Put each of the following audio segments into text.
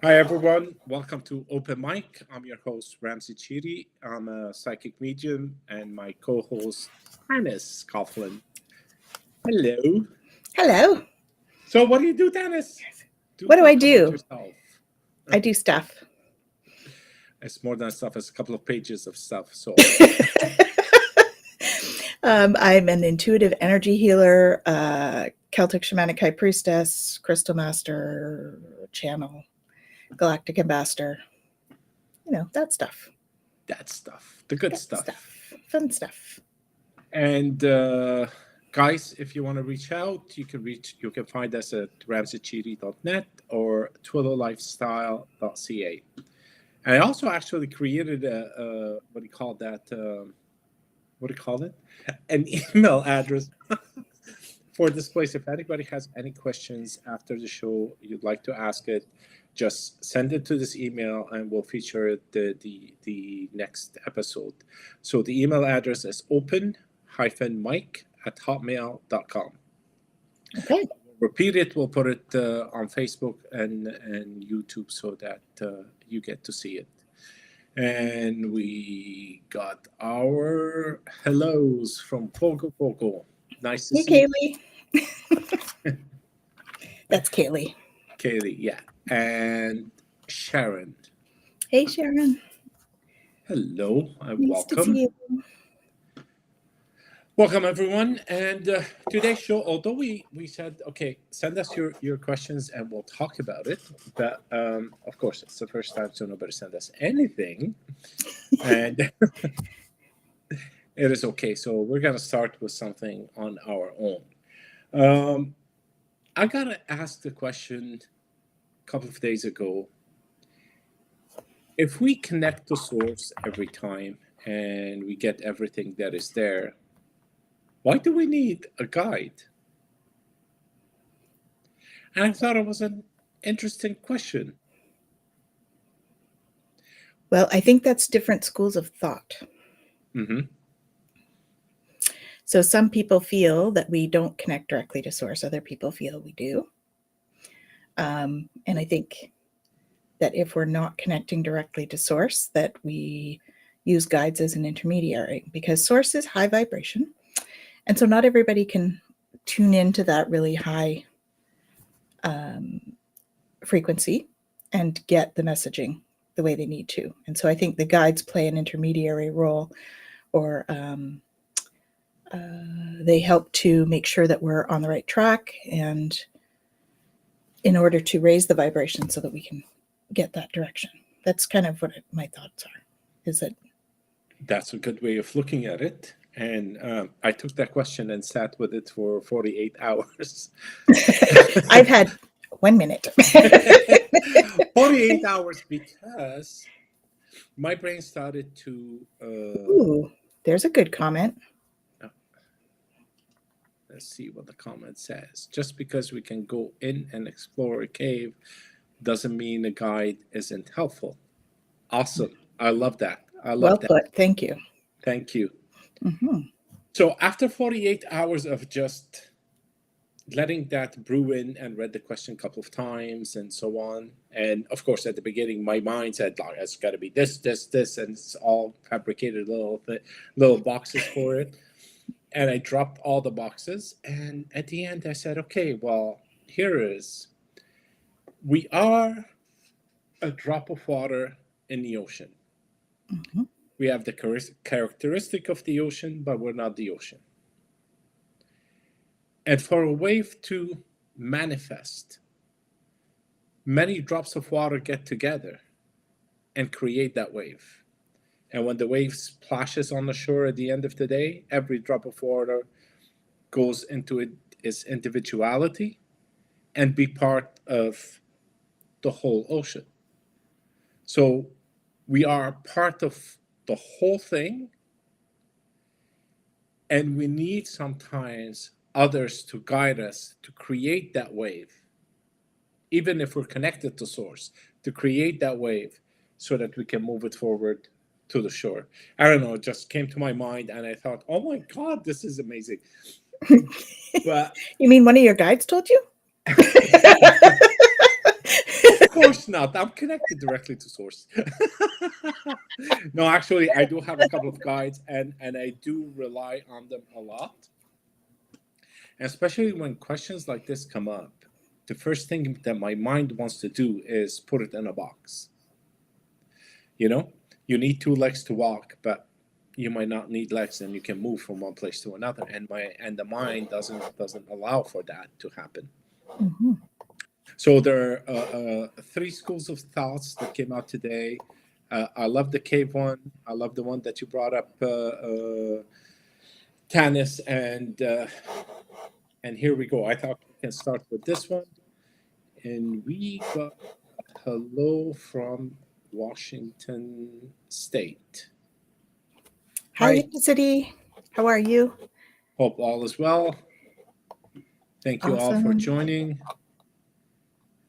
Hi, everyone. Welcome to Open Mic. I'm your host, Ramsey Chiri. I'm a psychic medium, and my co host, Hannes Coughlin. Hello. Hello. So, what do you do, Dennis? What do Talk I about do? yourself. I do stuff. It's more than stuff, it's a couple of pages of stuff. So, I'm an intuitive energy healer, Celtic shamanic high priestess, crystal master, channel, galactic ambassador. That stuff. that stuff, the good That stuff. Fun stuff. And, guys, if you want to reach out, you can find us at ramseychiri.net or twillowlifestyle.ca. And I also actually created a what do you call that? What do you call it? An email address for this place. If anybody has any questions after the show, you'd like to ask it, just send it to this email, and we'll feature it the next episode. So the email address is open-mic@hotmail.com. Okay. Repeat it. We'll put it on Facebook and YouTube so that you get to see it. And we got our hellos from Poco Poco. Nice to Hey, see Kaylee. That's Kaylee. you, Kaylee. Yeah. And Sharon. Hey, Sharon. Hello and Nice welcome. to see you. Welcome, everyone. And today's show, although we said, okay, send us your questions and we'll talk about it. But of course, it's the first time, so nobody sent us anything. And it is okay. So we're going to start with something on our own. I got to ask the question a couple of days ago. If we connect to source every time and we get everything that is there, why do we need a guide? And I thought it was an interesting question. Well, I think that's different schools of thought. Mm-hmm. So some people feel that we don't connect directly to source. Other people feel we do. And I think that if we're not connecting directly to source, that we use guides as an intermediary, because source is high vibration. And so not everybody can tune into that really high frequency and get the messaging the way they need to. And so I think the guides play an intermediary role, or they help to make sure that we're on the right track, and in order to raise the vibration so that we can get that direction. That's kind of what my thoughts are. Is that That's a good way of looking at it. And I took that question and sat with it for 48 hours. I've had 1 minute. 48 hours because my brain started to... Ooh, there's a good comment. Let's see what the comment says. Just because we can go in and explore a cave doesn't mean a guide isn't helpful. Awesome. I love that. I love that. Well put. Thank you. Thank you. Mm-hmm. So after 48 hours of just letting that brew in and read the question a couple of times and so on, and of course at the beginning my mind said, like, it's got to be this, and it's all fabricated little boxes for it. And I dropped all the boxes, and at the end I said, okay, well, here it is. We are a drop of water in the ocean. Mm-hmm. We have the characteristic of the ocean, but we're not the ocean. And for a wave to manifest, many drops of water get together and create that wave. And when the wave splashes on the shore at the end of the day, every drop of water goes into its individuality and be part of the whole ocean. So we are part of the whole thing, and we need sometimes others to guide us to create that wave, even if we're connected to source, to create that wave so that we can move it forward to the shore. I don't know, it just came to my mind and I thought, oh my God, this is amazing. But you mean one of your guides told you? course not. I'm connected directly to source. No, actually, I do have a couple of guides, and I do rely on them a lot. And especially when questions like this come up, the first thing that my mind wants to do is put it in a box. You know, you need two legs to walk, but you might not need legs, and you can move from one place to another. And the mind doesn't allow for that to happen. Mm-hmm. So there are 3 schools of thoughts that came out today. I love the cave one. I love the one that you brought up, Tanis, and here we go. I thought we can start with this one, and we got hello from Washington State. Hi, City. How are you? Hope all is well. Thank you all for Awesome. joining.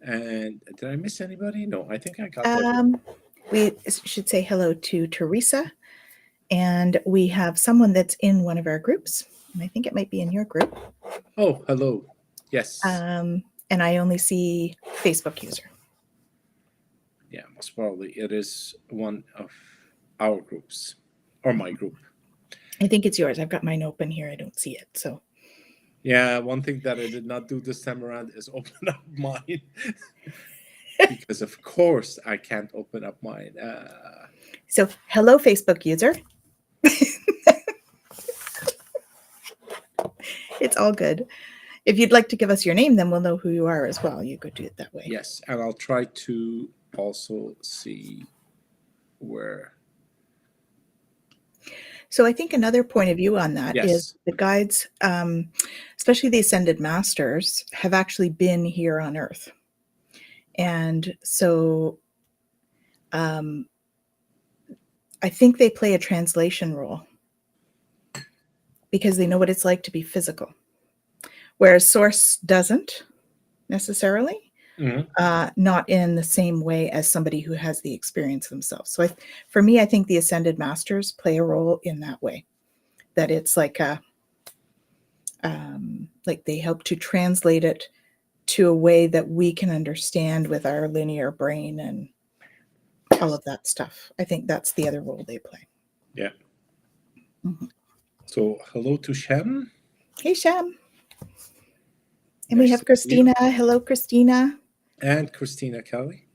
And did I miss anybody? No, I think I got everyone. We should say hello to Teresa. And we have someone that's in one of our groups. And I think it might be in your group. Oh, hello. Yes. And I only see Facebook user. Yeah, most probably it is one of our groups or my group. I think it's yours. I've got mine open here. I don't see it. So yeah, one thing that I did not do this time around is open up mine. Because of course I can't open up mine. So hello, Facebook user. It's all good. If you'd like to give us your name, then we'll know who you are as well. You could do it that way. Yes, and I'll try to also see where. So I think another point of view on that is the guides, especially the Ascended Masters, have actually been here on Earth. And so I think they play a translation role because they know what it's like to be physical, whereas Source doesn't necessarily. Mm-hmm. Not in the same way as somebody who has the experience themselves. So for me, I think the Ascended Masters play a role in that way, that it's like like they help to translate it to a way that we can understand with our linear brain and all of that stuff. I think that's the other role they play. Yeah. Mm-hmm. So hello to Shem. Hey, Shem. And we have Christina. Hello, Christina. And Christina Kelly.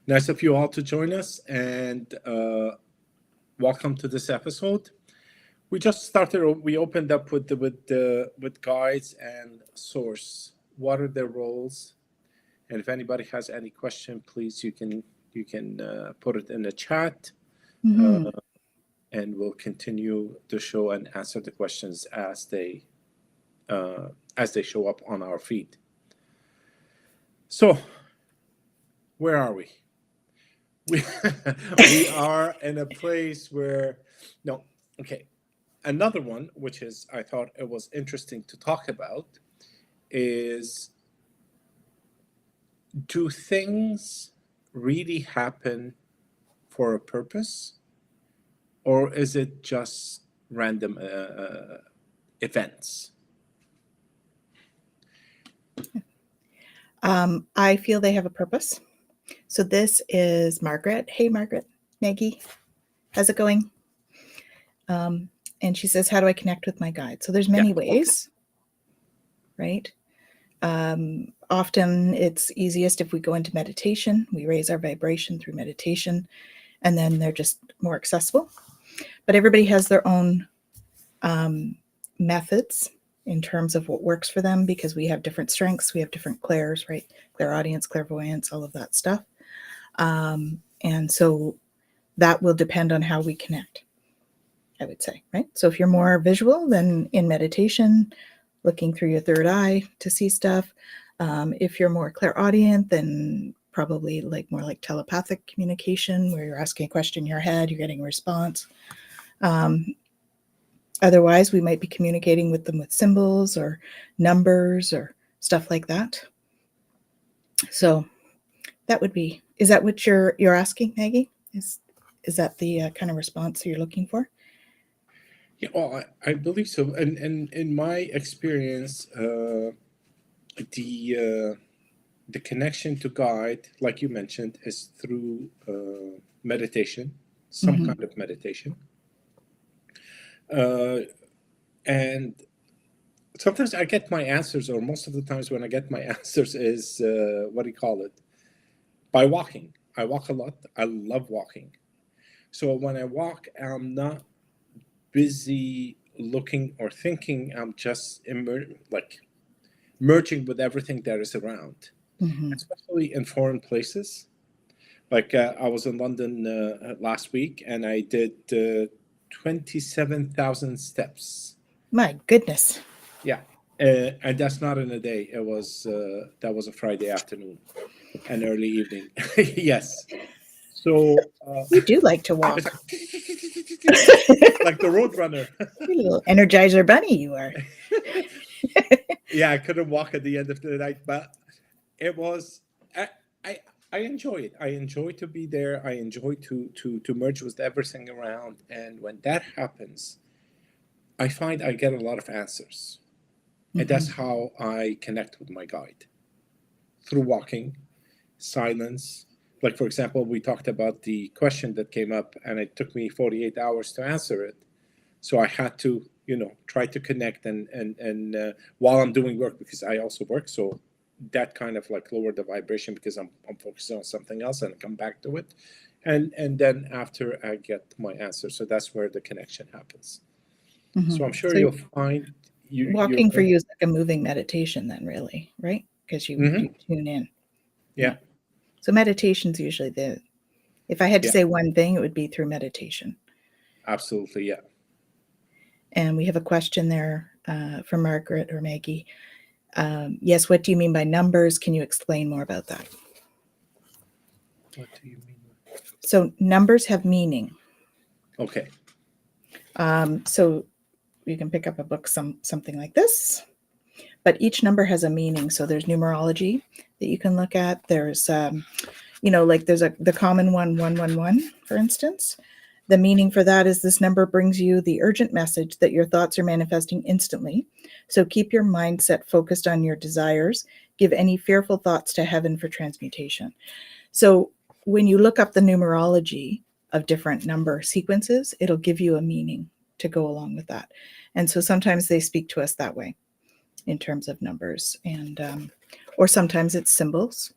Nice of you all to join us, and welcome to this episode. We just started. We opened up with guides and source. What are their roles? And if anybody has any question, please you can put it in the chat, Mm-hmm. And we'll continue the show and answer the questions as they show up on our feed. So, where are we? We are in a place where another one, which is I thought it was interesting to talk about, is, do things really happen for a purpose, or is it just random events? I feel they have a purpose. So this is Margaret. Hey, Margaret. Maggie, how's it going? And she says, how do I connect with my guide? So there's many ways, right? Often it's easiest if we go into meditation. We raise our vibration through meditation, and then they're just more accessible. But everybody has their own methods in terms of what works for them, because we have different strengths. We have different clairs, right? Clairaudience, clairvoyance, all of that stuff. And so that will depend on how we connect, I would say, right? So if you're more visual, then in meditation, looking through your third eye to see stuff. If you're more clairaudient, then probably more like telepathic communication, where you're asking a question in your head, you're getting a response. Otherwise, we might be communicating with them with symbols or numbers or stuff like that. So that would be, is that what you're asking, Maggie? Is that the kind of response you're looking for? Yeah, well, I believe so. And in my experience, the connection to guide, like you mentioned, is through meditation, some Mhm. kind of meditation. Uh, and sometimes I get my answers, or most of the times when I get my answers is, what do you call it? By walking. I walk a lot. I love walking. So when I walk, I'm not busy looking or thinking. I'm just like merging with everything that is around, Mhm. especially in foreign places. Like I was in London last week, and I did 27,000 steps. My goodness. Yeah, and that's not in a day. It was that was a Friday afternoon and early evening. Yes. So You do like to it's walk. like the road runner. You little energizer bunny you are. Yeah, I couldn't walk at the end of the night, but it was I, I I enjoy it. I enjoy to be there. I enjoy to merge with everything around. And when that happens, I find I get a lot of answers. And that's Mhm. how I connect with my guide, through walking, silence. Like for example, we talked about the question that came up, and it took me 48 hours to answer it. So I had to, try to connect, and while I'm doing work, because I also work, so that kind of like lowered the vibration, because I'm focusing on something else, and I come back to it, and then after I get my answer, so that's where the connection happens. So Mhm. I'm sure So you'll find you're walking for going. you is like a moving meditation then really, right? Because you Hmm. tune in. Yeah, Yeah. So meditation's usually the if I had to yeah, say one thing, it would be through meditation. absolutely, yeah. And we have a question there from Margaret or Maggie. Yes, what do you mean by numbers? Can you explain more about that? What do you mean? So numbers have meaning. Okay. So you can pick up a book, something like this, but each number has a meaning. So there's numerology that you can look at. There's like there's the common one, 111, for instance. The meaning for that is this number brings you the urgent message that your thoughts are manifesting instantly. So keep your mindset focused on your desires. Give any fearful thoughts to heaven for transmutation. So when you look up the numerology of different number sequences, it'll give you a meaning to go along with that. And so sometimes they speak to us that way in terms of numbers, and or sometimes it's symbols,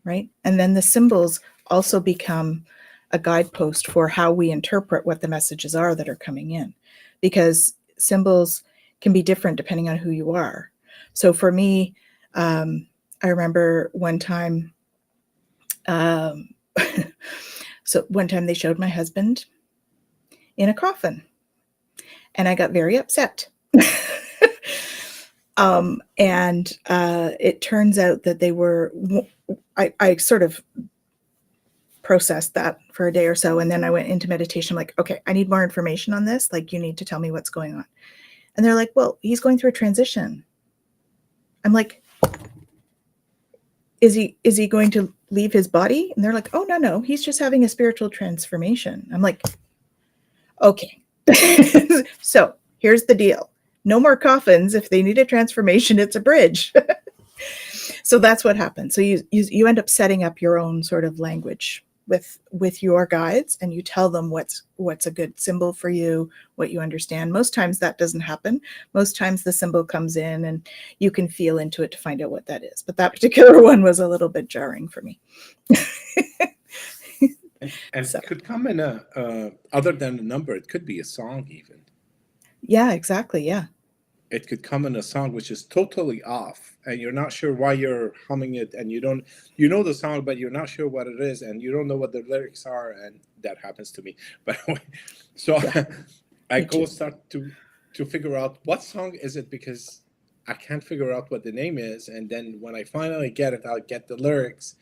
right? And then the symbols also become a guidepost for how we interpret what the messages are that are coming in, because symbols can be different depending on who you are. So for me, I remember one time, um, so one time they showed my husband in a coffin, and I got very upset. And it turns out that they were, I sort of processed that for a day or so. And then I went into meditation. I'm like, okay, I need more information on this. Like, you need to tell me what's going on. And they're like, well, he's going through a transition. I'm like, is he going to leave his body? And they're like, oh, no, he's just having a spiritual transformation. I'm like, okay. So here's the deal. No more coffins. If they need a transformation, it's a bridge. So that's what happens. So you end up setting up your own sort of language with your guides, and you tell them what's a good symbol for you, what you understand. Most times that doesn't happen. Most times the symbol comes in and you can feel into it to find out what that is. But that particular one was a little bit jarring for me. And So it could come in a other than a number, it could be a song even. yeah, exactly. Yeah. It could come in a song which is totally off, and you're not sure why you're humming it, and you know the song, but you're not sure what it is, and you don't know what the lyrics are, and that happens to me. But so Yeah. I Me too. go start to figure out what song is it, because I can't figure out what the name is, and then when I finally get it, I'll get the lyrics,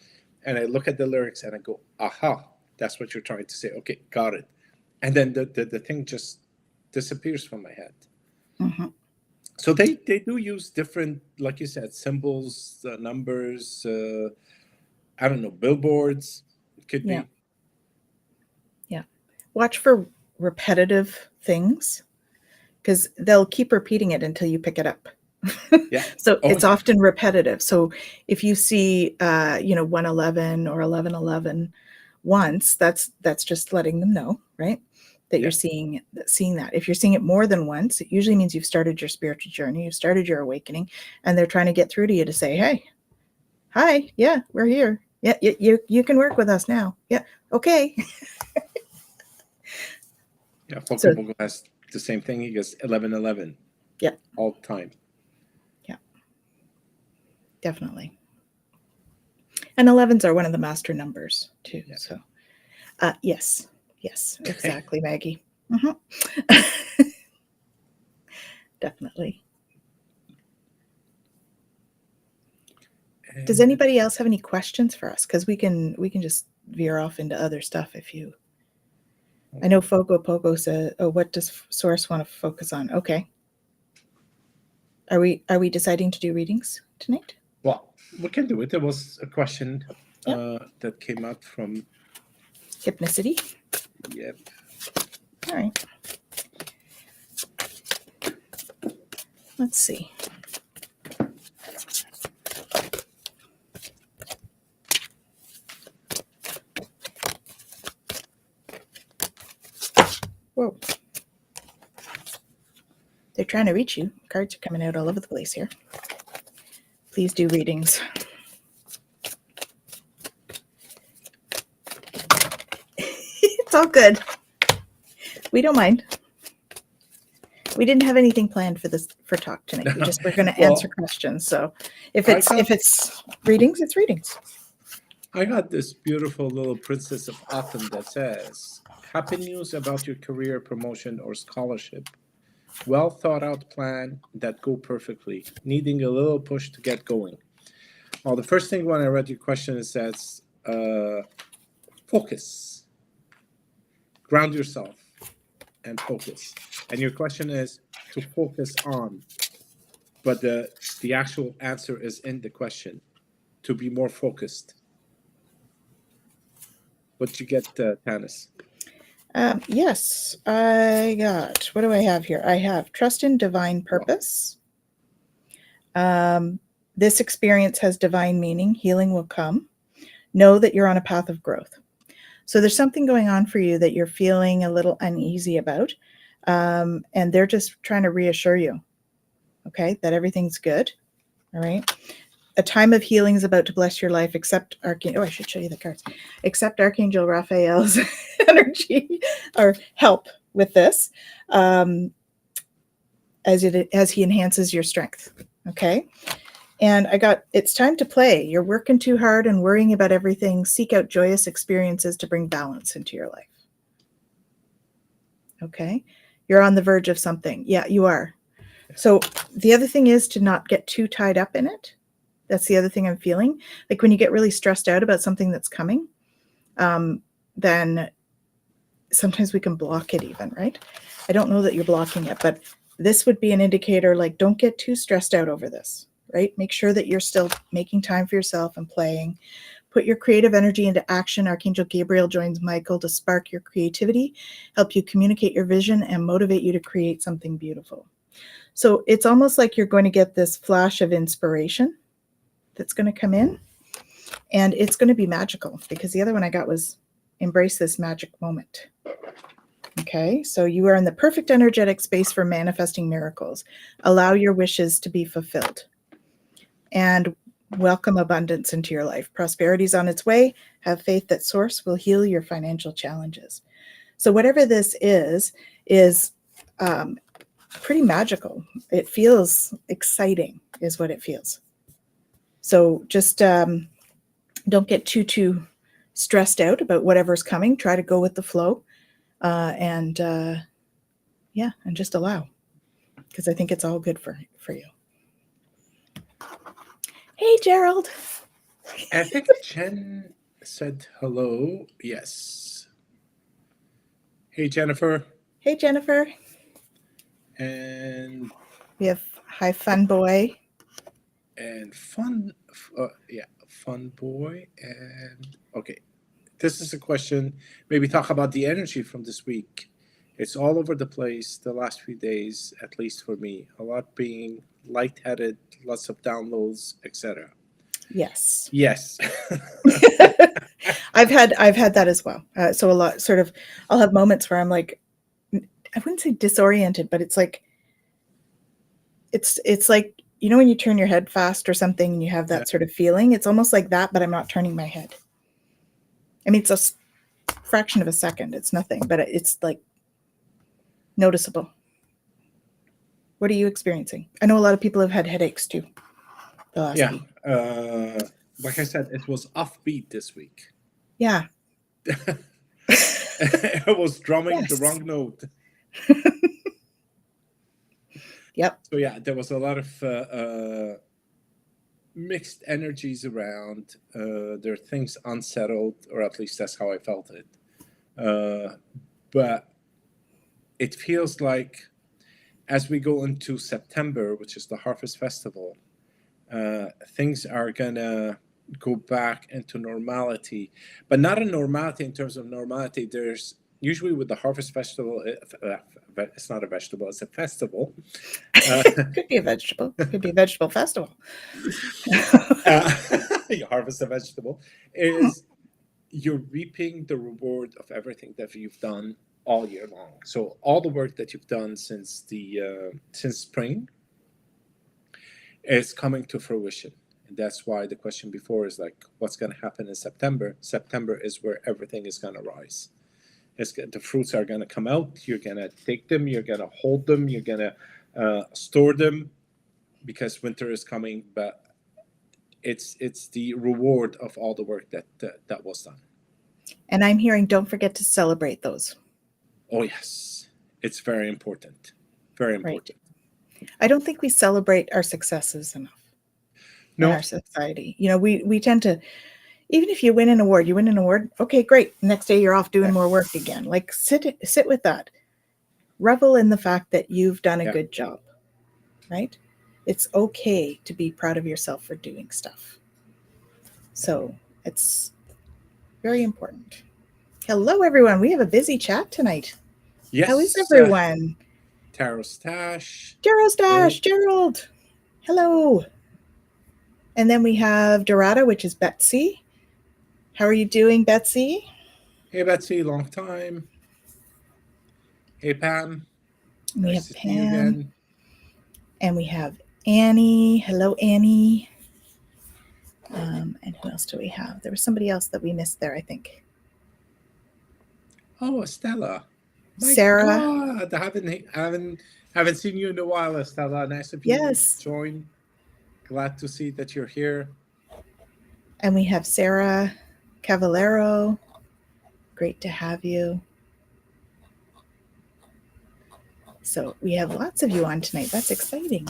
and I look at the lyrics and I go, aha, that's what you're trying to say. Okay, got it. And then the thing just disappears from my head. Hmm. So they do use different, like you said, symbols, numbers. I don't know, billboards. It could Yeah. be. Yeah. Watch for repetitive things because they'll keep repeating it until you pick it up. Yeah. So Oh, it's yeah. often repetitive. So if you see, 111 or 1111 once, that's just letting them know, right? That you're Yeah. seeing that. If you're seeing it more than once, it usually means you've started your spiritual journey, you've started your awakening, and they're trying to get through to you to say, "Hey, hi, yeah, we're here. Yeah, you can work with us now. Yeah, okay." Yeah. So Foco has the same thing. He goes 1111 yeah, all the time. yeah, definitely. And 11s are one of the master numbers too. Yeah. So yes, exactly, Maggie. Mhm. Definitely. Does And anybody else have any questions for us? Because we can just veer off into other stuff if you. I know Fogo Pogo said, "Oh, what does Source want to focus on?" Okay. Are we deciding to do readings tonight? well, we can do it. There was a question Yep. that came out from, Hypnicity. yep. All right. Let's see. Whoa. They're trying to reach you. Cards are coming out all over the place here. Please do readings. It's all good. We don't mind. We didn't have anything planned for talk tonight. We're going to answer Well, questions. So if I it's got readings, it's readings. I got this beautiful little Princess of Autumn that says, "Happy news about your career promotion or scholarship. Well thought out plan that go perfectly. Needing a little push to get going." Well, the first thing when I read your question, it says, focus, ground yourself, and focus. And your question is to focus on, but the actual answer is in the question, to be more focused. What you get, Tanis? Yes, I got. What do I have here? I have trust in divine Well, purpose. This experience has divine meaning. Healing will come. Know that you're on a path of growth. So there's something going on for you that you're feeling a little uneasy about. And they're just trying to reassure you, okay, that everything's good. All right. A time of healing is about to bless your life. Accept Archangel. Oh, I should show you the cards. Accept Archangel Raphael's energy or help with this, as he enhances your strength. Okay. And I got, it's time to play. You're working too hard and worrying about everything. Seek out joyous experiences to bring balance into your life. Okay. You're on the verge of something. Yeah, you are. So the other thing is to not get too tied up in it. That's the other thing I'm feeling. Like when you get really stressed out about something that's coming, then sometimes we can block it even, right? I don't know that you're blocking it, but this would be an indicator, like, don't get too stressed out over this, right? Make sure that you're still making time for yourself and playing. Put your creative energy into action. Archangel Gabriel joins Michael to spark your creativity, help you communicate your vision, and motivate you to create something beautiful. So it's almost like you're going to get this flash of inspiration that's going to come in, and it's going to be magical, because the other one I got was embrace this magic moment. Okay, so you are in the perfect energetic space for manifesting miracles. Allow your wishes to be fulfilled and welcome abundance into your life. Prosperity is on its way. Have faith that Source will heal your financial challenges. So whatever this is pretty magical. It feels exciting is what it feels. So just don't get too stressed out about whatever's coming. Try to go with the flow, and just allow, because I think it's all good for you. Hey, Gerald. I think Jen said hello. Yes. Hey, Jennifer. Hey, Jennifer. And We have Hi Fun Boy. fun, fun boy. And okay, this is a question. Maybe talk about the energy from this week. It's all over the place the last few days, at least for me. A lot being lightheaded, lots of downloads, etc. Yes. Yes. I've had that as well. So a lot sort of, I'll have moments where I'm like, I wouldn't say disoriented, but it's like you know when you turn your head fast or something and you have that sort of feeling. It's almost like that, but I'm not turning my head. I mean, it's a fraction of a second. It's nothing, but it's like noticeable. What are you experiencing? I know a lot of people have had headaches too the last Yeah. week. Like I said, it was offbeat this week. Yeah. I was drumming the Yes. wrong note. Yep. So yeah, there was a lot of mixed energies around. There are things unsettled, or at least that's how I felt it. But it feels like as we go into September, which is the Harvest Festival, things are gonna go back into normality, but not a normality in terms of normality. There's usually with the Harvest Festival, it's not a vegetable, it's a festival. Could be a vegetable. Could be a vegetable festival. You harvest a vegetable. Is you're reaping the reward of everything that you've done all year long. So all the work that you've done since spring is coming to fruition. And that's why the question before is like, what's going to happen in September? September is where everything is going to rise. The fruits are going to come out. You're going to take them. You're going to hold them. You're going to store them because winter is coming. But it's the reward of all the work that was done. And I'm hearing, don't forget to celebrate those. Oh yes, it's very important. Very important. Right. I don't think we celebrate our successes enough in our society. You know, we tend to, even if you win an award, okay, great. Next day you're off doing more work again. Like sit with that. Revel in the fact that you've done a good job, right? It's okay to be proud of yourself for doing stuff. So it's very important. Hello, everyone. We have a busy chat tonight. Yes. How is everyone? Tarot Stash. Gerald. Hello. And then we have Dorada, which is Betsy. How are you doing, Betsy? Hey, Betsy, long time. Hey, Pam. We nice have to Pam. See you again. And we have Annie. Hello, Annie. And who else do we have? There was somebody else that we missed there, I think. Oh, Estella. My Sarah. God, I haven't seen you in a while, Estella. Nice of you to join. Glad to see that you're here. And we have Sarah Cavallero. Great to have you. So we have lots of you on tonight. That's exciting.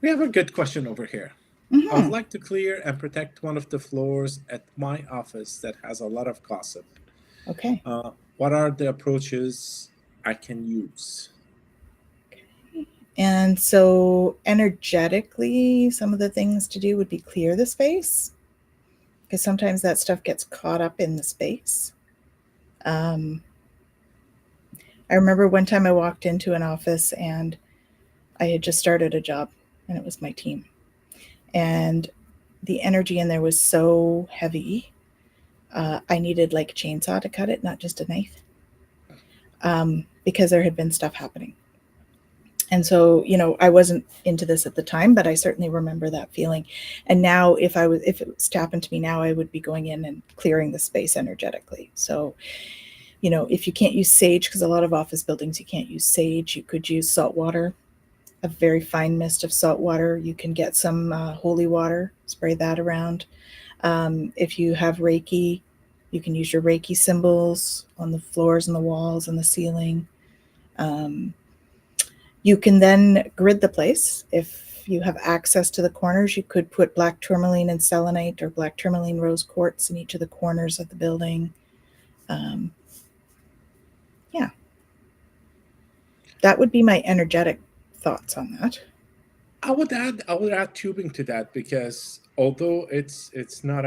We have a good question over here. Mm-hmm. I would like to clear and protect one of the floors at my office that has a lot of gossip. Okay. What are the approaches I can use? Okay. And so energetically, some of the things to do would be clear the space, because sometimes that stuff gets caught up in the space. I remember one time I walked into an office and I had just started a job and it was my team. And the energy in there was so heavy. I needed like a chainsaw to cut it, not just a knife, because there had been stuff happening. And so, you know, I wasn't into this at the time, but I certainly remember that feeling. And now if it was to happen to me now, I would be going in and clearing the space energetically. So, you know, if you can't use sage, because a lot of office buildings, you can't use sage, you could use salt water, a very fine mist of salt water. You can get some holy water, spray that around. If you have Reiki, you can use your Reiki symbols on the floors and the walls and the ceiling. You can then grid the place. If you have access to the corners, you could put black tourmaline and selenite or black tourmaline rose quartz in each of the corners of the building. Yeah. That would be my energetic thoughts on that. I would add tubing to that, because although it's not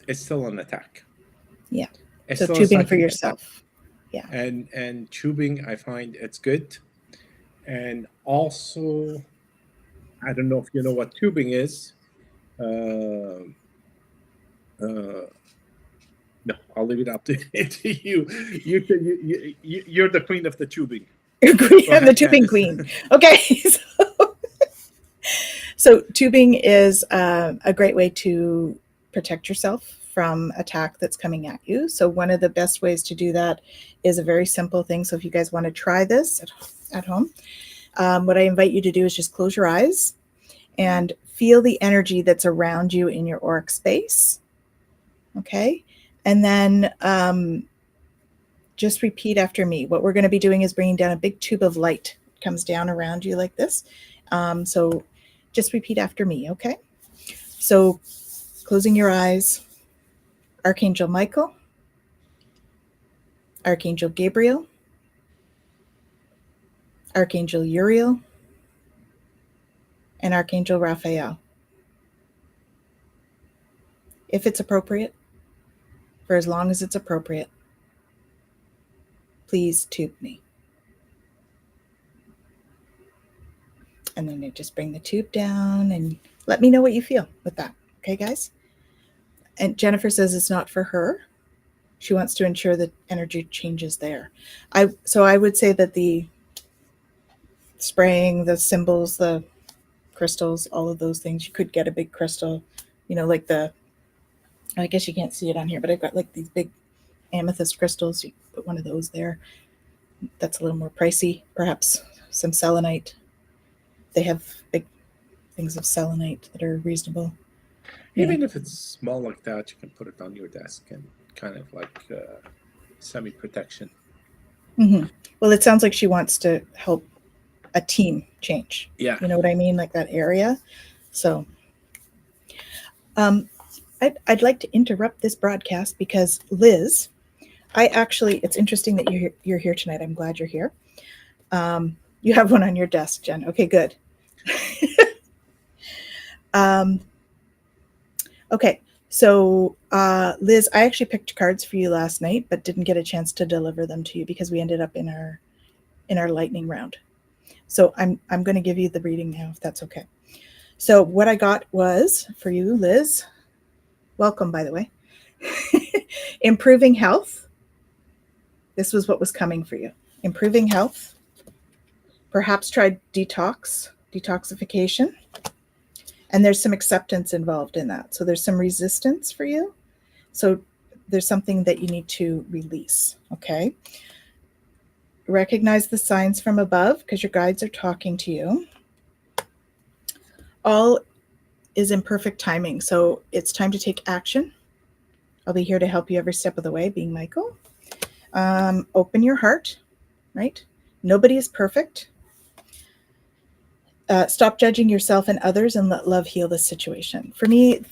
it's still an attack. Yeah. So tubing for yourself. Attack. Yeah. And tubing, I find it's good. And also, I don't know if you know what tubing is. Uh, no, I'll leave it up to, to you. You're the queen of the tubing. Go The ahead, tubing Candice. queen. Okay. So tubing is a great way to protect yourself from attack that's coming at you. So one of the best ways to do that is a very simple thing. So if you guys want to try this at home, what I invite you to do is just close your eyes and feel the energy that's around you in your auric space. Okay. And then just repeat after me. What we're going to be doing is bringing down a big tube of light. It comes down around you like this. So just repeat after me. Okay. So closing your eyes, Archangel Michael, Archangel Gabriel, Archangel Uriel, and Archangel Raphael. If it's appropriate, for as long as it's appropriate, please tube me. And then you just bring the tube down and let me know what you feel with that. Okay, guys? And Jennifer says it's not for her. She wants to ensure that energy changes there. So I would say that the spraying, the symbols, the crystals, all of those things, you could get a big crystal, like I guess you can't see it on here, but I've got like these big amethyst crystals. You put one of those there. That's a little more pricey. Perhaps some selenite. They have big things of selenite that are reasonable. Even if it's small like that, you can put it on your desk and kind of like semi-protection. Mm-hmm. Well, it sounds like she wants to help a team change. Yeah. You know what I mean? Like that area. So I'd like to interrupt this broadcast because Liz, it's interesting that you're here tonight. I'm glad you're here. You have one on your desk, Jen. Okay, good. Okay, so Liz, I actually picked cards for you last night, but didn't get a chance to deliver them to you because we ended up in our lightning round. So I'm going to give you the reading now, if that's okay. So what I got was for you, Liz. Welcome, by the way. Improving health. This was what was coming for you. Improving health. Perhaps try detoxification. And there's some acceptance involved in that. So there's some resistance for you. So there's something that you need to release, okay? Recognize the signs from above because your guides are talking to you. All is in perfect timing. So it's time to take action. I'll be here to help you every step of the way, being Michael. Open your heart, right? Nobody is perfect. Stop judging yourself and others and let love heal the situation. For you,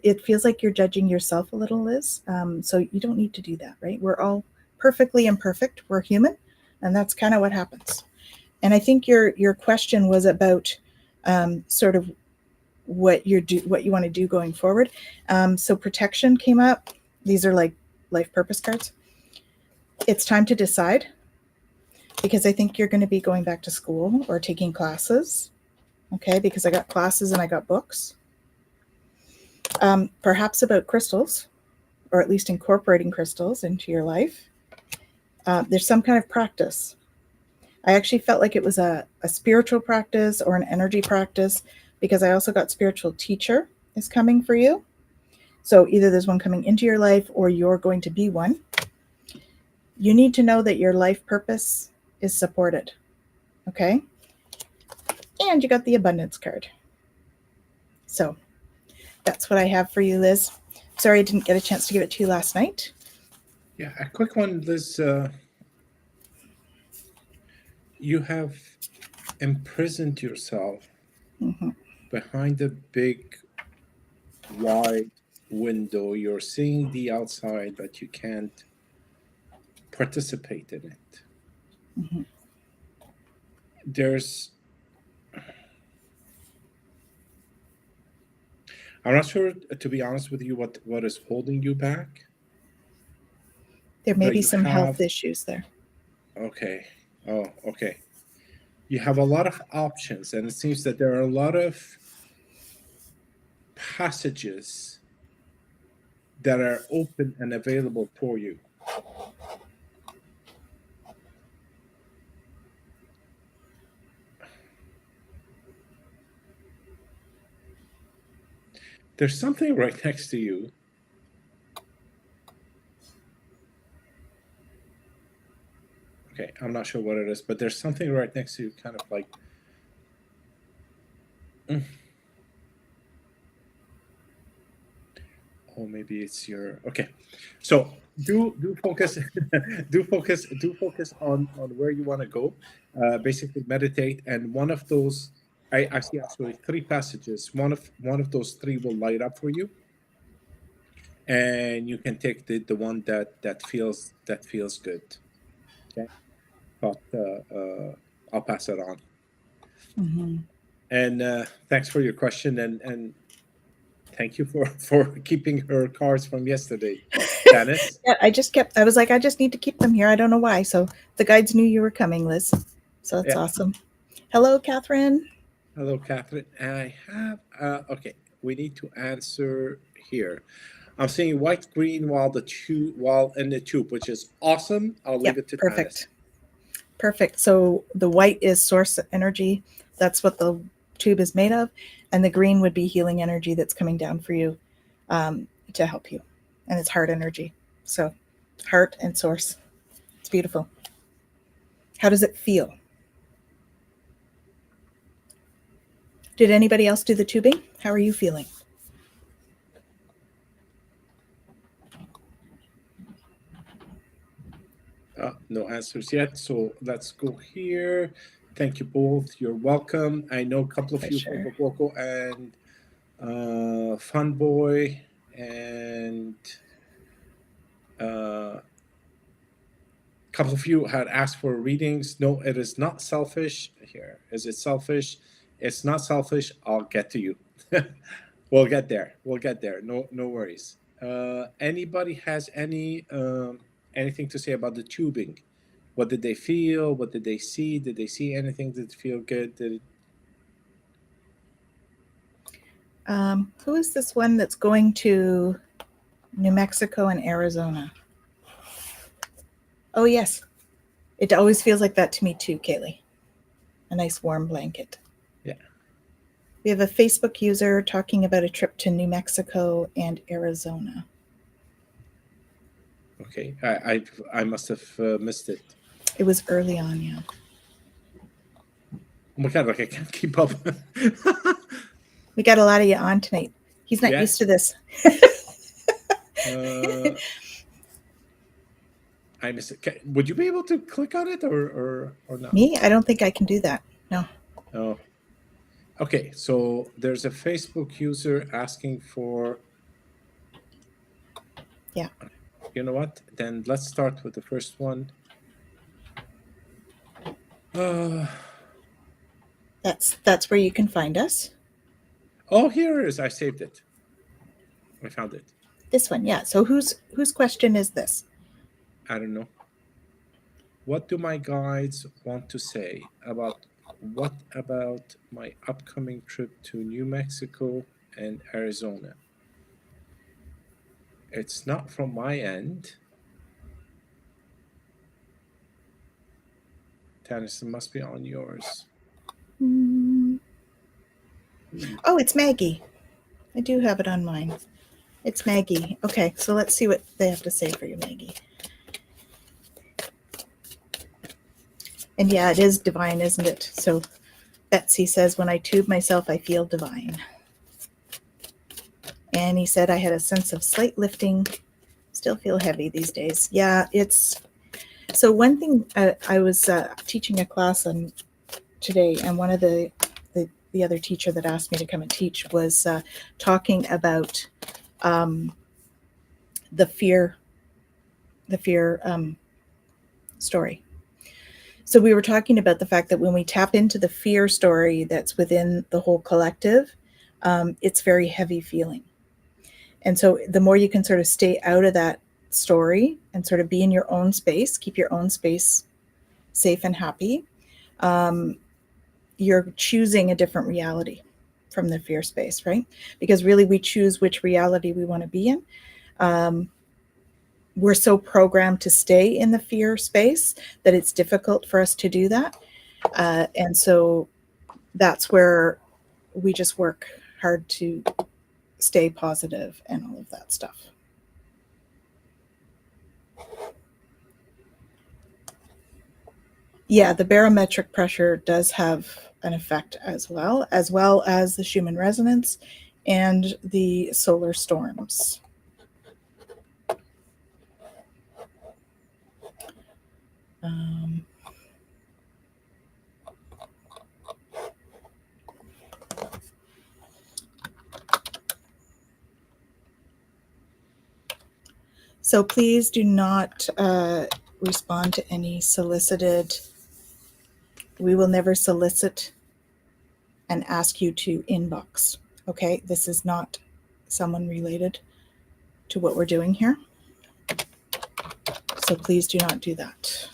it feels like you're judging yourself a little, Liz. So you don't need to do that, right? We're all perfectly imperfect. We're human, and that's kind of what happens. And I think your question was about sort of what you want to do going forward. So protection came up. These are like life purpose cards. It's time to decide because I think you're going to be going back to school or taking classes. Okay, because I got classes and I got books. Perhaps about crystals, or at least incorporating crystals into your life. There's some kind of practice. I actually felt like it was a spiritual practice or an energy practice because I also got spiritual teacher is coming for you. So either there's one coming into your life or you're going to be one. You need to know that your life purpose is supported. Okay? And you got the abundance card. So that's what I have for you, Liz. Sorry I didn't get a chance to give it to you last night. Yeah, a quick one, Liz. You have imprisoned yourself behind a big, wide window. You're seeing the outside, but you can't participate in it. I'm not sure, to be honest with you, what is holding you back. There may be some health issues there. Okay. Oh, okay. you have a lot of options, and it seems that there are a lot of passages that are open and available for you. There's something right next to you. Okay, I'm not sure what it is, but there's something right next to you, kind of like. Oh, maybe it's your. Okay, so do focus, do focus on where you want to go. Basically, meditate, and one of those. I see actually three passages. One of those three will light up for you, and you can take the one that feels good. Okay, but I'll pass it on. Mm-hmm. And thanks for your question, and thank you for keeping her cards from yesterday, Janice. Yeah, I was like, I just need to keep them here. I don't know why. So the guides knew you were coming, Liz. So that's Yeah. awesome. Hello, Catherine. Hello, Catherine. I have okay. We need to answer here. I'm seeing white green while in the tube, which is awesome. I'll leave it to Janice. Perfect. So the white is source energy. That's what the tube is made of. And the green would be healing energy that's coming down for you to help you. And it's heart energy. So heart and source. It's beautiful. How does it feel? Did anybody else do the tubing? How are you feeling? No answers yet. So let's go here. Thank you both. You're welcome. I know a couple of you from Bokoko and Fun Boy and a couple of you had asked for readings. No, it is not selfish. Here, is it selfish? It's not selfish. I'll get to you. We'll get there. No worries. Anybody has anything to say about the tubing? What did they feel? What did they see? Did they see anything? Did it feel good? Who is this one that's going to New Mexico and Arizona? Oh, yes. It always feels like that to me too, Kaylee. A nice warm blanket. Yeah. We have a Facebook user talking about a trip to New Mexico and Arizona. Okay, I must have missed it. It was early on, yeah. Oh my God, like I can't keep up. We got a lot of you on tonight. He's not used to this. I missed it. Would you be able to click on it or not? Me? I don't think I can do that. No. Oh. Okay, so there's a Facebook user asking for. Yeah. You know what? Then let's start with the first one. That's where you can find us. Oh, here it is. I saved it. I found it. This one, yeah. So whose question is this? I don't know. What do my guides want to say about my upcoming trip to New Mexico and Arizona? It's not from my end. Tanis, it must be on yours. Oh, it's Maggie. I do have it on mine. It's Maggie. Okay, so let's see what they have to say for you, Maggie. And yeah, it is divine, isn't it? So Betsy says, when I tube myself, I feel divine. And he said, I had a sense of slight lifting, still feel heavy these days. Yeah, it's... So one thing, I was teaching a class on today, and one of the other teacher that asked me to come and teach was talking about the fear story. So we were talking about the fact that when we tap into the fear story that's within the whole collective, it's very heavy feeling. And so the more you can sort of stay out of that story and sort of be in your own space, keep your own space safe and happy, you're choosing a different reality from the fear space, right? Because really we choose which reality we want to be in. We're so programmed to stay in the fear space that it's difficult for us to do that. And so that's where we just work hard to stay positive and all of that stuff. Yeah, the barometric pressure does have an effect as well as the Schumann resonance and the solar storms. So please do not respond to any solicited. We will never solicit and ask you to inbox. Okay, this is not someone related to what we're doing here. So please do not do that.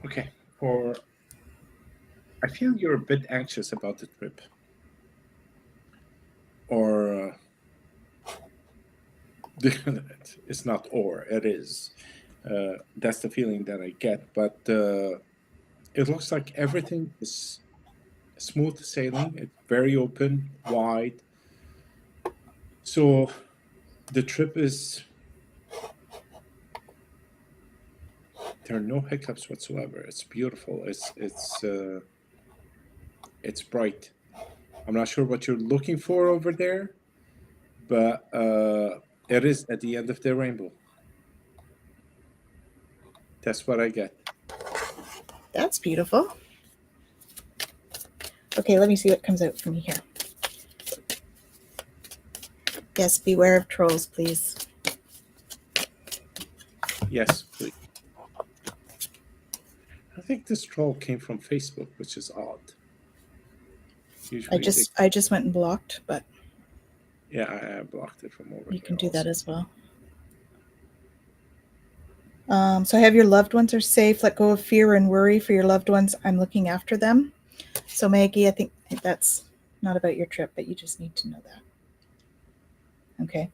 Okay. I feel you're a bit anxious about the trip. Or it's not, or it is. That's the feeling that I get. But it looks like everything is smooth sailing. It's very open, wide. So the trip is, there are no hiccups whatsoever. It's beautiful. It's bright. I'm not sure what you're looking for over there, but it is at the end of the rainbow. That's what I get. That's beautiful. Okay, let me see what comes out for me here. Yes, beware of trolls, please. Yes, please. I think this troll came from Facebook, which is odd. Usually I just went and blocked, but yeah, I blocked it from over. You can do that as well. So have your loved ones are safe. Let go of fear and worry for your loved ones. I'm looking after them. So Maggie, I think that's not about your trip, but you just need to know that. Okay.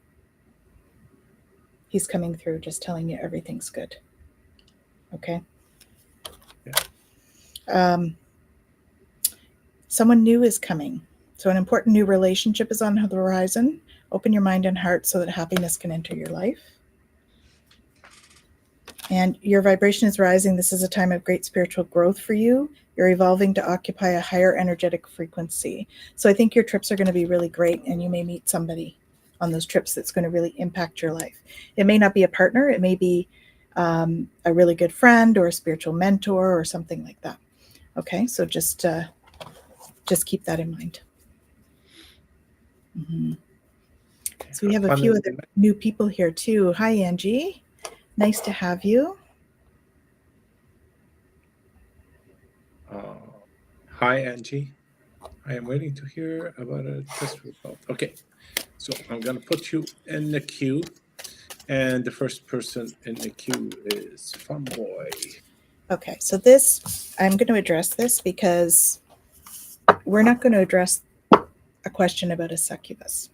He's coming through, just telling you everything's good. Okay. Yeah. Someone new is coming. So an important new relationship is on the horizon. Open your mind and heart so that happiness can enter your life. And your vibration is rising. This is a time of great spiritual growth for you. You're evolving to occupy a higher energetic frequency. So I think your trips are going to be really great, and you may meet somebody on those trips that's going to really impact your life. It may not be a partner. It may be a really good friend or a spiritual mentor or something like that. Okay, so just keep that in mind. Mm-hmm. So we have a few other new people here too. Hi, Angie. Nice to have you. Hi, Angie. I am waiting to hear about a test result. Okay, so I'm going to put you in the queue. And the first person in the queue is Funboy. Okay, so this, I'm going to address this because we're not going to address a question about a succubus.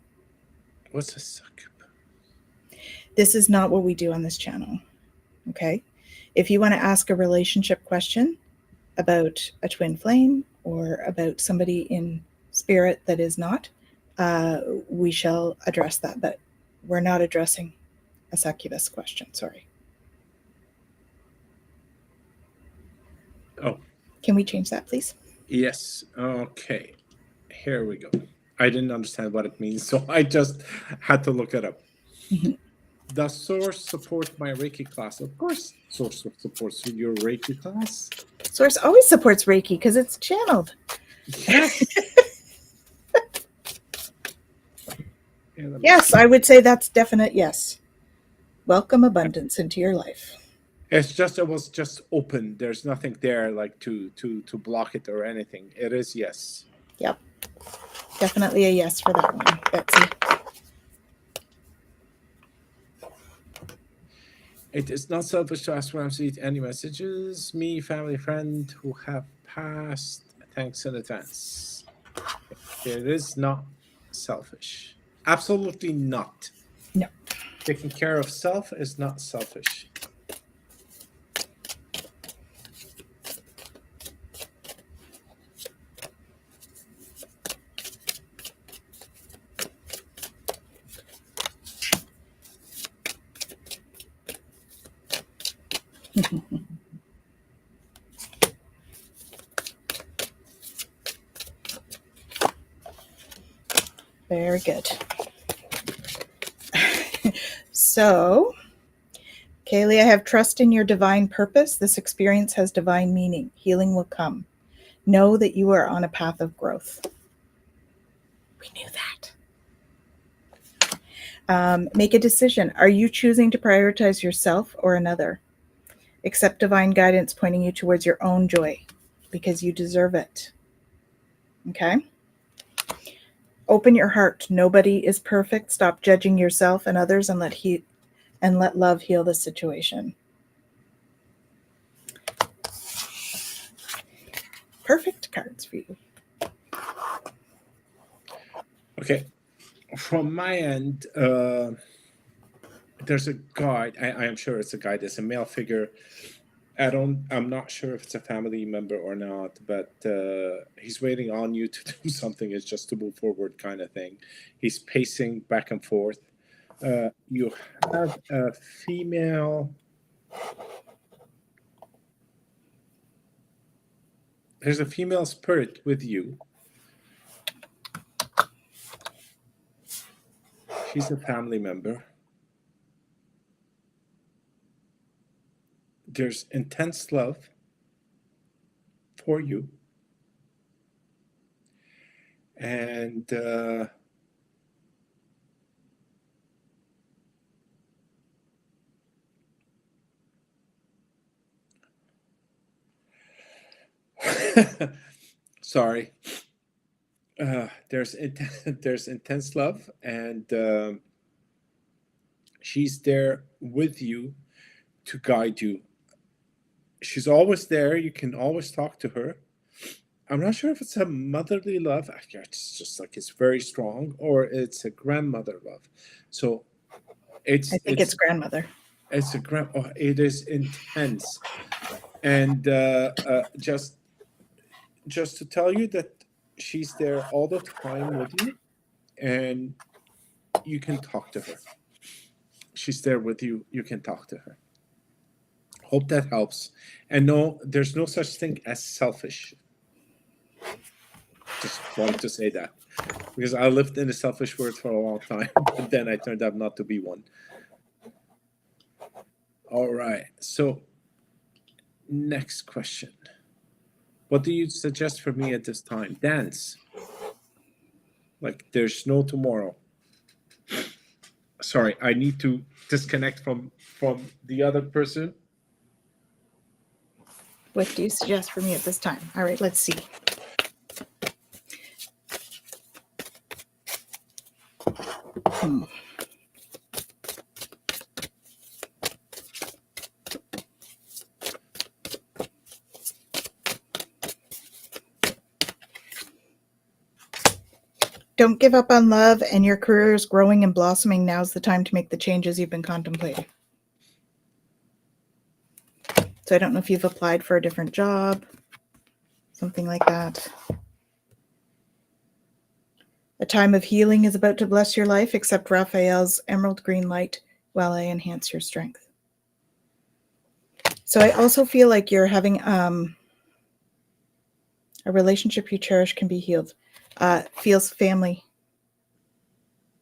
What's a succubus? This is not what we do on this channel. Okay, if you want to ask a relationship question about a twin flame or about somebody in spirit that is not, we shall address that, but we're not addressing a succubus question. Sorry. Oh. Can we change that, please? Yes. Okay. Here we go. I didn't understand what it means, so I just had to look it up. Mm-hmm. Does Source support my Reiki class? Of course, Source supports your Reiki class. Source always supports Reiki because it's channeled. Yes. Yeah, let me Yes, see. I would say that's definite yes. Welcome abundance into your life. It's just, it was just open. There's nothing there like to block it or anything. It is yes. Yep. Definitely a yes for that one, Betsy. It is not selfish to ask Ramsey any messages. Me, family, friend who have passed. Thanks in advance. It is not selfish. Absolutely not. No. Taking care of self is not selfish. Very good. So, Kaylee, I have trust in your divine purpose. This experience has divine meaning. Healing will come. Know that you are on a path of growth. We knew that. Make a decision. Are you choosing to prioritize yourself or another? Accept divine guidance pointing you towards your own joy because you deserve it. Okay? Open your heart. Nobody is perfect. Stop judging yourself and others and let love heal the situation. Perfect cards for you. Okay. From my end, there's a guide. I am sure it's a guide. It's a male figure. I'm not sure if it's a family member or not, but he's waiting on you to do something. It's just to move forward kind of thing. He's pacing back and forth. You have a female. There's a female spirit with you. She's a family member. There's intense love for you. And sorry. There's there's intense love, and she's there with you to guide you. She's always there. You can always talk to her. I'm not sure if it's a motherly love. It's just like it's very strong, or it's a grandmother love. So I think it's grandmother. it's a grand. Oh, it is intense, and just to tell you that she's there all the time with you, and you can talk to her. She's there with you. You can talk to her. Hope that helps. And no, there's no such thing as selfish. Just wanted to say that because I lived in a selfish world for a long time, but then I turned out not to be one. All right. So, next question. What do you suggest for me at this time? Dance. Like there's no tomorrow. Sorry, I need to disconnect from the other person. What do you suggest for me at this time? All right, let's see. Don't give up on love, and your career is growing and blossoming. Now's the time to make the changes you've been contemplating. So I don't know if you've applied for a different job, something like that. A time of healing is about to bless your life. Accept Raphael's emerald green light while I enhance your strength. So I also feel like you're having a relationship you cherish can be healed. Feels family.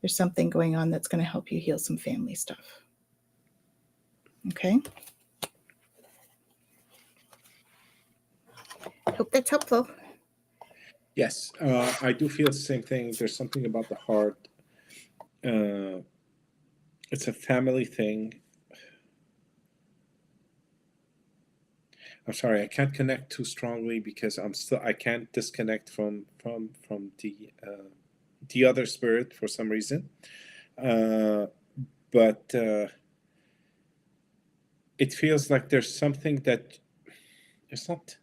There's something going on that's going to help you heal some family stuff. Okay. Hope that's helpful. Yes, I do feel the same thing. There's something about the heart, it's a family thing. I'm sorry, I can't connect too strongly because I can't disconnect from the other spirit for some reason. But it feels like there's something that it's not.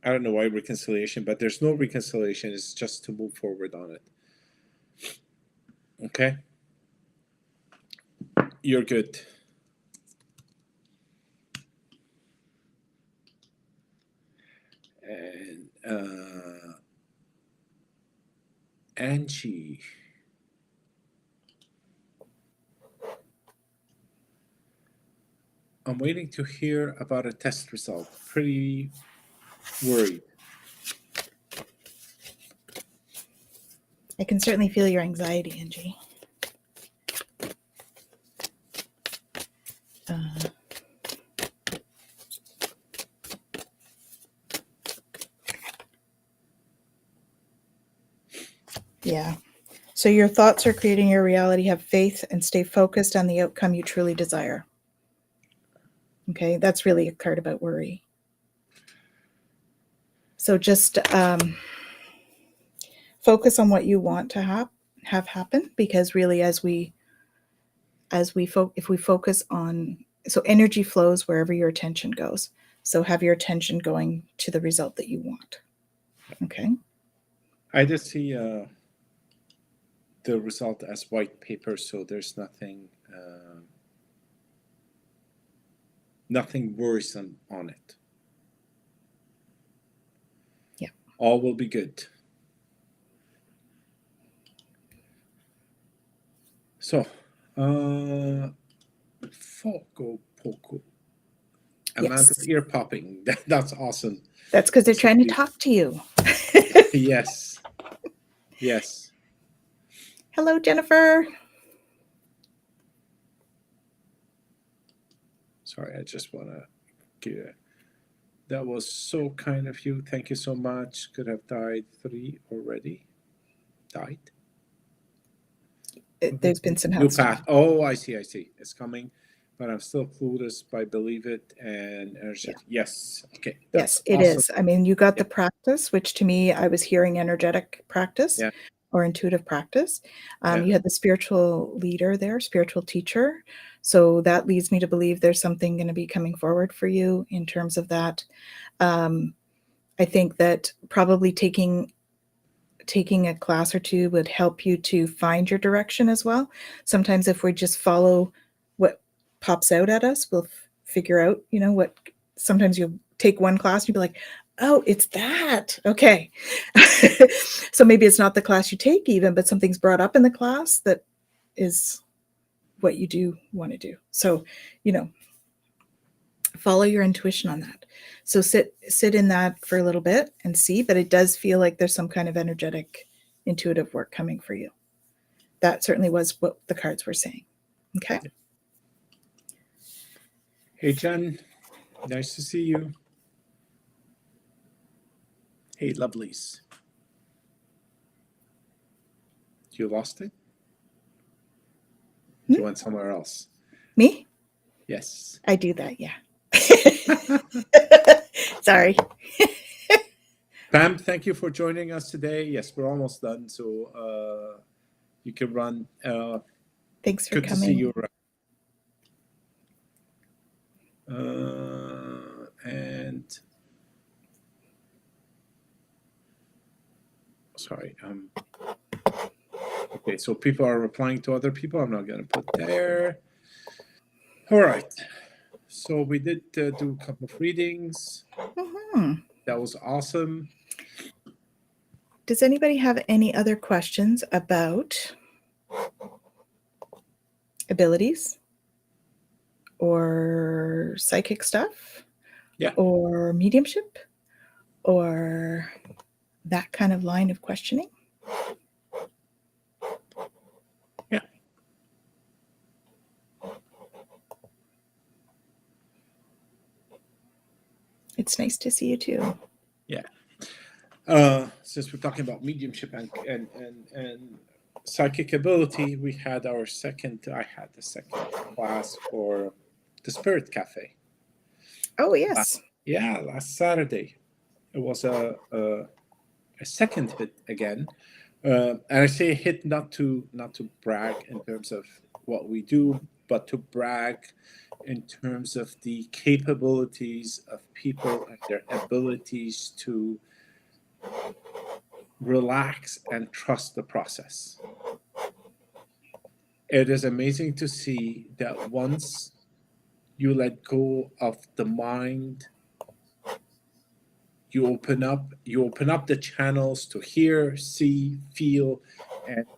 I don't know why reconciliation, but there's no reconciliation. It's just to move forward on it. Okay, you're good. And Angie. I'm waiting to hear about a test result. Pretty worried. I can certainly feel your anxiety, Angie. Yeah. So your thoughts are creating your reality. Have faith and stay focused on the outcome you truly desire. Okay, that's really a card about worry. So just focus on what you want to have happen, because really, if we focus on, so energy flows wherever your attention goes. So have your attention going to the result that you want. Okay. I just see the result as white paper, so there's nothing worrisome on it. Yeah. All will be good. So, Foco Poco. Amanda's Yes. ear popping. That's awesome. That's because they're trying to talk to you. Yes. Yes. Hello, Jennifer. Sorry, I just want to give. That was so kind of you. Thank you so much. Could have died 3 already. Died? There's been some New health path. stuff. Oh, I see. It's coming. But I'm still clueless, but I believe it and energetic. Yeah. Yes. Okay. Yes, That's it awesome. is. I mean, you got Yeah. the practice, which to me, I was hearing energetic practice Yeah. or intuitive practice. Yeah. You had the spiritual leader there, spiritual teacher. So that leads me to believe there's something going to be coming forward for you in terms of that. I think that probably taking a class or two would help you to find your direction as well. Sometimes if we just follow what pops out at us, we'll figure out, what. Sometimes you'll take one class and you'll be like, oh, it's that. Okay. So maybe it's not the class you take even, but something's brought up in the class that is what you do want to do. So, follow your intuition on that. So sit in that for a little bit and see, but it does feel like there's some kind of energetic, intuitive work coming for you. That certainly was what the cards were saying. Okay. Hey, Jen. Nice to see you. Hey, lovelies. You lost it? You went somewhere else. Me? Yes. I do that, yeah. Sorry. Pam, thank you for joining us today. Yes, we're almost done, so you can run. Thanks for good coming. to see you. And sorry. Okay, so people are replying to other people. I'm not going to put there. All right. So we did do a couple of readings. Mm-hmm. That was awesome. Does anybody have any other questions about abilities or psychic stuff? Yeah. Or mediumship? Or that kind of line of questioning? Yeah. It's nice to see you too. Yeah. Since we're talking about mediumship and psychic ability, we had I had the second class for the Spirit Cafe. Oh, yes. Last Saturday. It was a second hit again. And I say hit not to brag in terms of what we do, but to brag in terms of the capabilities of people and their abilities to relax and trust the process. It is amazing to see that once you let go of the mind, you open up the channels to hear, see, feel,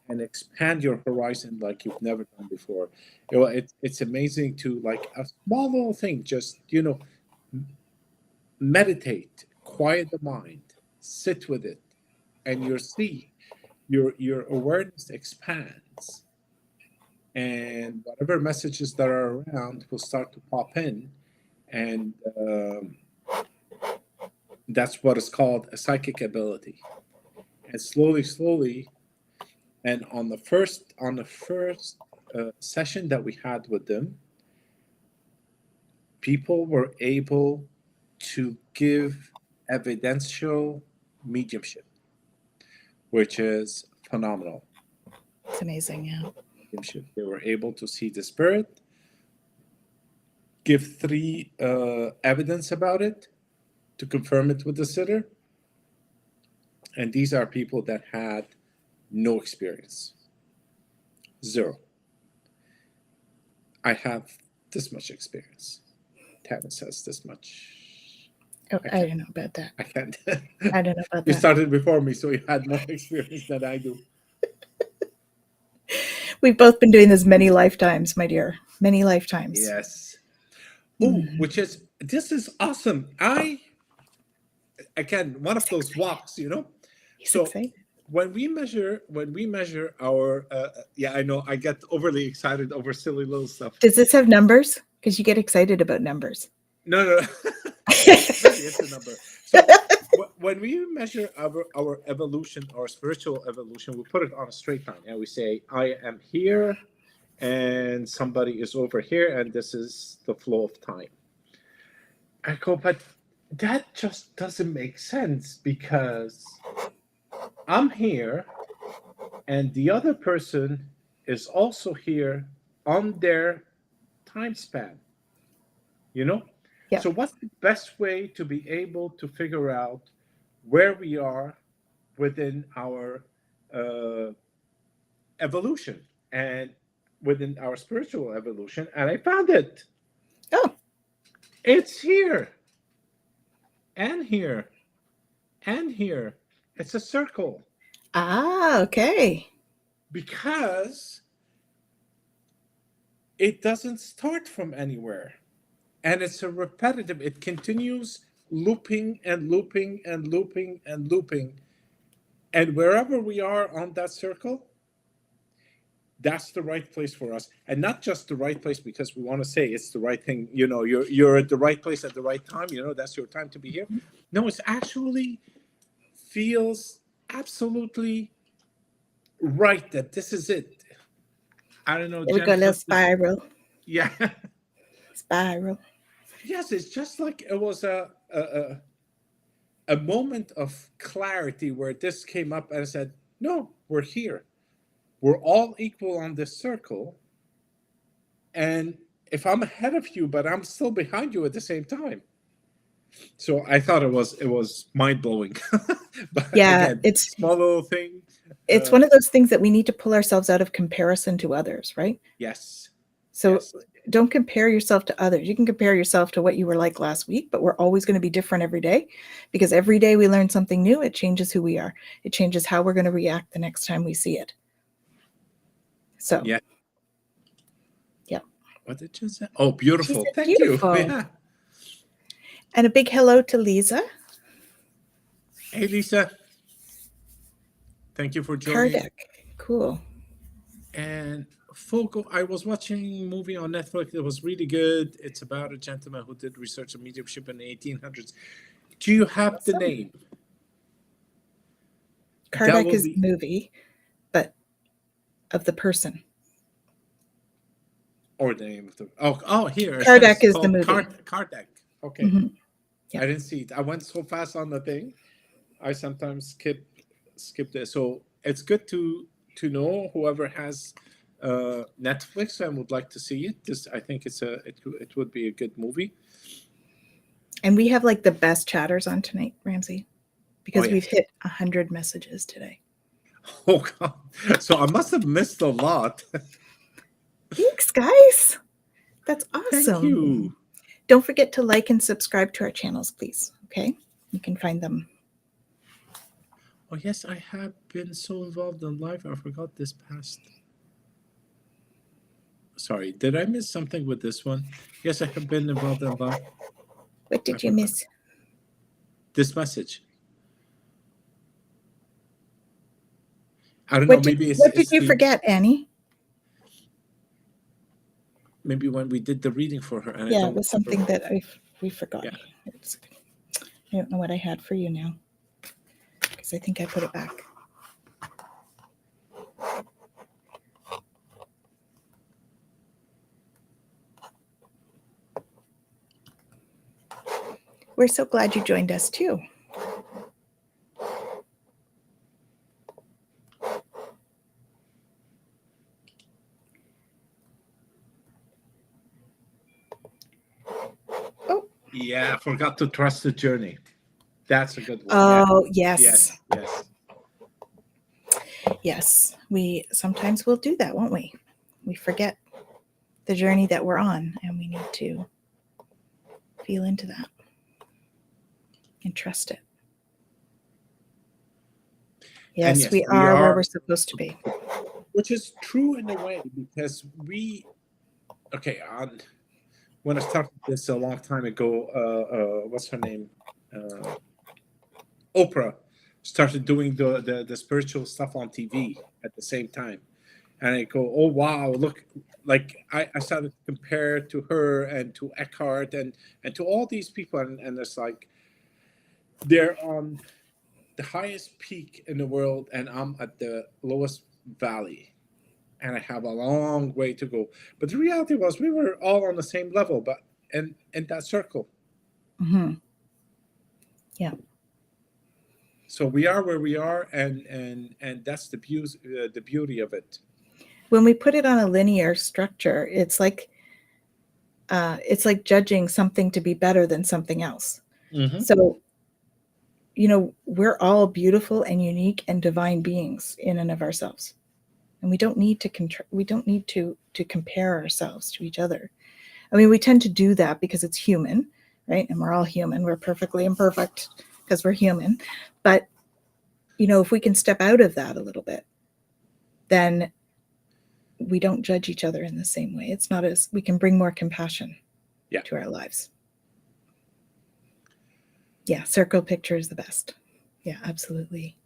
and expand your horizon like you've never done before. It's amazing to, like, a small little thing, just meditate, quiet the mind, sit with it, and you'll see your awareness expands, and whatever messages that are around will start to pop in, and that's what is called a psychic ability. And slowly, and on the first session that we had with them, people were able to give evidential mediumship, which is phenomenal. It's amazing, yeah. Mediumship. They were able to see the spirit, give 3 evidence about it to confirm it with the sitter, and these are people that had no experience, 0. I have this much experience. Tavis has this much. Oh, I don't know about that. I can't. I don't know about You that. started before me, so you had more experience than I do. We've both been doing this many lifetimes, my dear. Many lifetimes. Yes. Oh, this is awesome. Again, one of those walks, He's So excited. when we measure our, I know I get overly excited over silly little stuff. Does this have numbers? Because you get excited about numbers. No. Maybe it's a number. So when we measure our evolution, our spiritual evolution, we put it on a straight line, and we say, I am here, and somebody is over here, and this is the flow of time. I go, but that just doesn't make sense, because I'm here, and the other person is also here on their time span, Yeah. So what's the best way to be able to figure out where we are within our evolution and within our spiritual evolution? And I found it. Oh. It's here and here and here. It's a circle. Ah, okay. Because it doesn't start from anywhere. And it's a repetitive, it continues looping and looping and looping and looping. And wherever we are on that circle, that's the right place for us. And not just the right place because we want to say it's the right thing, you're at the right place at the right time, that's your time to be here. No, it's actually feels absolutely right that this is it. I don't know, There we Jen. go, a little spiral. Yeah. Spiral. Yes, it's just like it was a moment of clarity where this came up, and I said, no, we're here. We're all equal on this circle. And if I'm ahead of you, but I'm still behind you at the same time. So I thought it was mind blowing. But Yeah, again, it's small little thing. It's one of those things that we need to pull ourselves out of comparison to others, right? Yes. So Yes. don't compare yourself to others. You can compare yourself to what you were like last week, but we're always going to be different every day, because every day we learn something new. It changes who we are. It changes how we're going to react the next time we see it. So, Yeah. Yeah. What did you say? Oh, beautiful. She said Thank beautiful. you. Yeah. And a big hello to Lisa. Hey, Lisa. Thank you for joining. Kardec. Cool. And Fogo, I was watching a movie on Netflix that was really good. It's about a gentleman who did research on mediumship in the 1800s. Do you have the name? Kardec is the movie, but of the person. Or the name of the here it Kardec says is the called movie. Kardec. Okay, Mhm. Yeah. I didn't see it. I went so fast on the thing. I sometimes skip this. So it's good to know whoever has Netflix and would like to see it. This I think it would be a good movie. And we have like the best chatters on tonight, Ramsey, because Oh, we've yes. hit 100 messages today. Oh God! So I must have missed a lot. Thanks, guys. That's awesome. Thank you. Don't forget to like and subscribe to our channels, please. Okay, you can find them. Oh yes, I have been so involved in life. I forgot this past. Sorry, did I miss something with this one? Yes, I have been involved in life. What I did you forgot miss? this message. I don't know. Maybe What did it's you the forget, Annie? maybe when we did the reading for her, and I Yeah, don't it was remember. something that we forgot. Yeah. I don't know what I had for you now, because I think I put it back. We're so glad you joined us too. Oh. Yeah, I forgot to trust the journey. That's a good one. Oh, Yeah. yes. Yes. Yes. We sometimes will do that, won't we? We forget the journey that we're on, and we need to feel into that and trust it. And Yes, yes, we are where we're supposed to be. which is true in a way because when I started this a long time ago, what's her name? Oprah started doing the spiritual stuff on TV at the same time. And I go, oh, wow, look, like I started to compare to her and to Eckhart and to all these people. And it's like they're on the highest peak in the world and I'm at the lowest valley. And I have a long way to go. But the reality was we were all on the same level, but in that circle. Mm-hmm. Yeah. So we are where we are, and that's the beauty of it. When we put it on a linear structure, it's like judging something to be better than something else. Mm-hmm. So, we're all beautiful and unique and divine beings in and of ourselves, and we don't need to compare ourselves to each other. I mean, we tend to do that because it's human, right? And we're all human. We're perfectly imperfect because we're human. But, if we can step out of that a little bit, then we don't judge each other in the same way. It's not as we can bring more compassion to our lives. Yeah, circle picture is the best. Yeah, absolutely.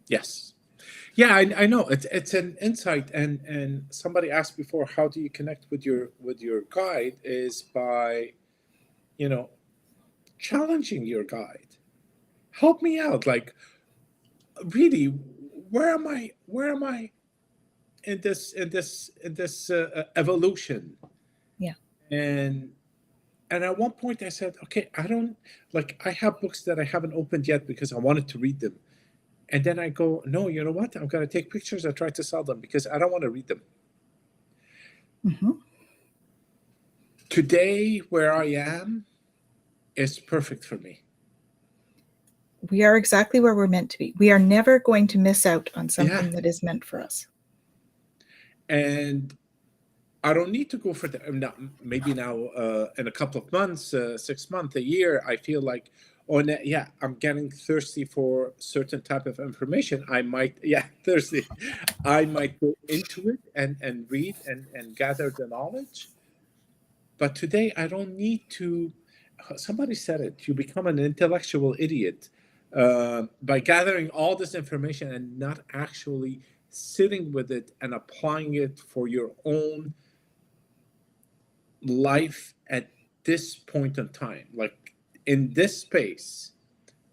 Yes. Yeah, I know. It's an insight, and somebody asked before, how do you connect with your guide? Is by, challenging your guide. Help me out. Like, really, where am I? Where am I in this evolution? Yeah. And at one point I said, okay, I don't like. I have books that I haven't opened yet because I wanted to read them. And then I go, no, you know what? I'm going to take pictures. I try to sell them because I don't want to read them. Mm-hmm. Today, where I am, is perfect for me. We are exactly where we're meant to be. We are never going to miss out on something Yeah. that is meant for us. And I don't need to go for maybe now in a couple of months, 6 months, a year, I feel like, I'm getting thirsty for certain type of information. I might, thirsty. I might go into it and read and gather the knowledge. But today I don't need to. Somebody said it. You become an intellectual idiot by gathering all this information and not actually sitting with it and applying it for your own life at this point in time. Like in this space,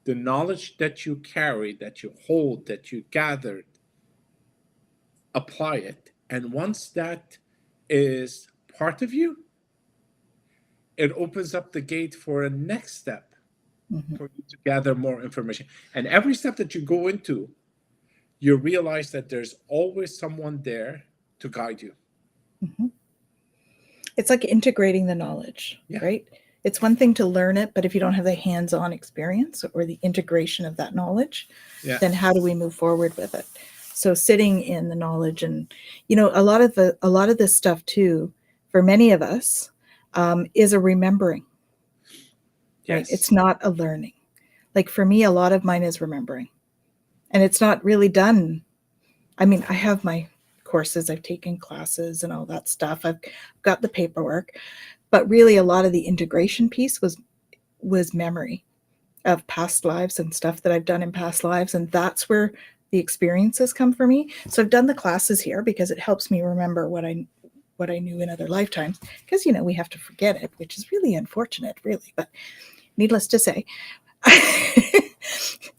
the knowledge that you carry, that you hold, that you gathered, apply it. And once that is part of you, it opens up the gate for a next step Mhm. for you to gather more information. And every step that you go into, you realize that there's always someone there to guide you. Mhm. It's like integrating the knowledge, Yeah. right? It's one thing to learn it, but if you don't have the hands-on experience or the integration of that knowledge, Yeah. then how do we move forward with it? So sitting in the knowledge, and a lot of this stuff too, for many of us, is a remembering, right? Yes. It's not a learning. Like for me, a lot of mine is remembering, and it's not really done. I mean, I have my courses, I've taken classes and all that stuff. I've got the paperwork, but really a lot of the integration piece was memory of past lives and stuff that I've done in past lives, and that's where the experiences come for me. So I've done the classes here because it helps me remember what I knew in other lifetimes, because we have to forget it, which is really unfortunate, really, but needless to say.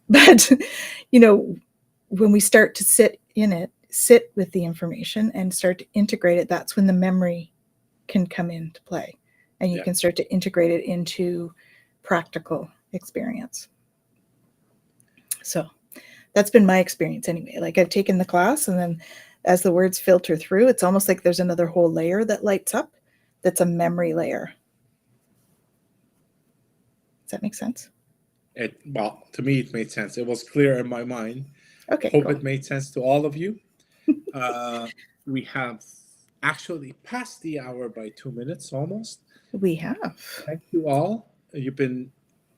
But when we start to sit with the information and start to integrate it, that's when the memory can come into play, and you Yeah. can start to integrate it into practical experience. So that's been my experience anyway. Like, I've taken the class, and then as the words filter through, it's almost like there's another whole layer that lights up, that's a memory layer. Does that make sense? Well, to me, it made sense. It was clear in my mind. Okay, Hope cool. it made sense to all of you. We have actually passed the hour by 2 minutes almost. We have. Thank you all. You've been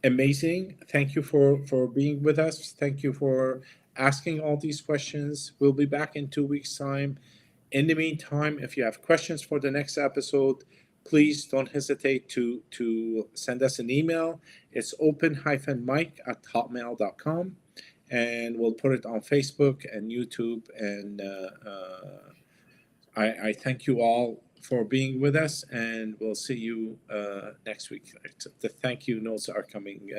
amazing. Thank you for being with us. Thank you for asking all these questions. We'll be back in 2 weeks' time. In the meantime, if you have questions for the next episode, please don't hesitate to send us an email. It's open-mic@hotmail.com, and we'll put it on Facebook and YouTube. And I thank you all for being with us, and we'll see you next week. The thank you notes are coming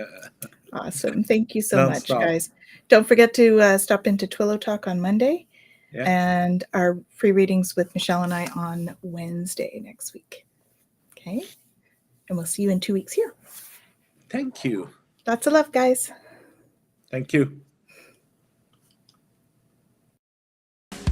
Awesome. Thank you so much, nonstop. guys. Don't forget to stop into Twillo Talk on Monday, Yeah. and our free readings with Michelle and I on Wednesday next week. Okay? And we'll see you in 2 weeks here. Thank you. Lots of love, guys. Thank you.